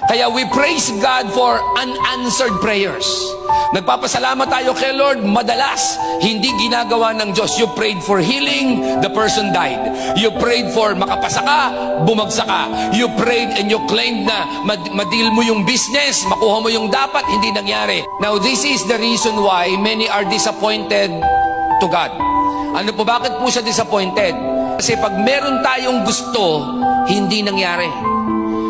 Kaya we praise God for unanswered prayers. Nagpapasalamat tayo kay Lord, madalas hindi ginagawa ng Diyos. You prayed for healing, the person died. You prayed for makapasa ka, bumagsak ka. You prayed and you claimed na madil mo yung business, makuha mo yung dapat, hindi nangyari. Now this is the reason why many are disappointed to God. Ano po, bakit po siya disappointed? Kasi pag meron tayong gusto, hindi nangyari.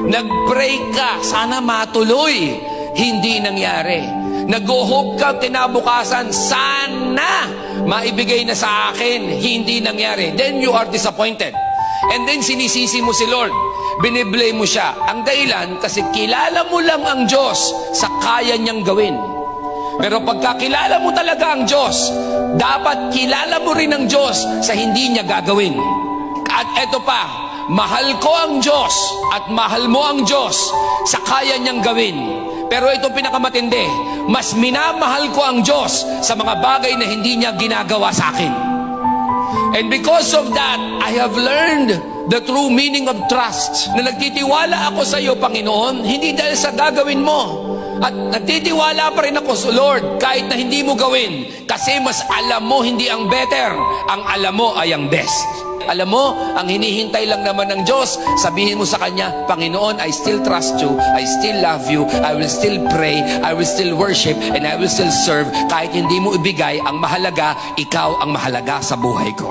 Nag-pray ka, sana matuloy, hindi nangyari. Nag-hope ka kinabukasan, sana maibigay na sa akin, hindi nangyari. Then you are disappointed. And then sinisisi mo si Lord, biniblame mo siya. Ang dahilan, kasi kilala mo lang ang Diyos sa kaya niyang gawin. Pero pagkakilala mo talaga ang Diyos, dapat kilala mo rin ang Diyos sa hindi niya gagawin. At eto pa, mahal ko ang Diyos at mahal mo ang Diyos sa kaya niyang gawin. Pero ito pinakamatindi, mas minamahal ko ang Diyos sa mga bagay na hindi niya ginagawa sa akin. And because of that, I have learned the true meaning of trust. Na nagtitiwala ako sa iyo, Panginoon, hindi dahil sa gagawin mo. At nagtitiwala pa rin ako sa Lord kahit na hindi mo gawin. Kasi mas alam mo hindi ang better, ang alam mo ay ang best. Alam mo, ang hinihintay lang naman ng Diyos, sabihin mo sa Kanya, Panginoon, I still trust you, I still love you, I will still pray, I will still worship, and I will still serve. Kahit hindi mo ibigay, ang mahalaga, ikaw ang mahalaga sa buhay ko.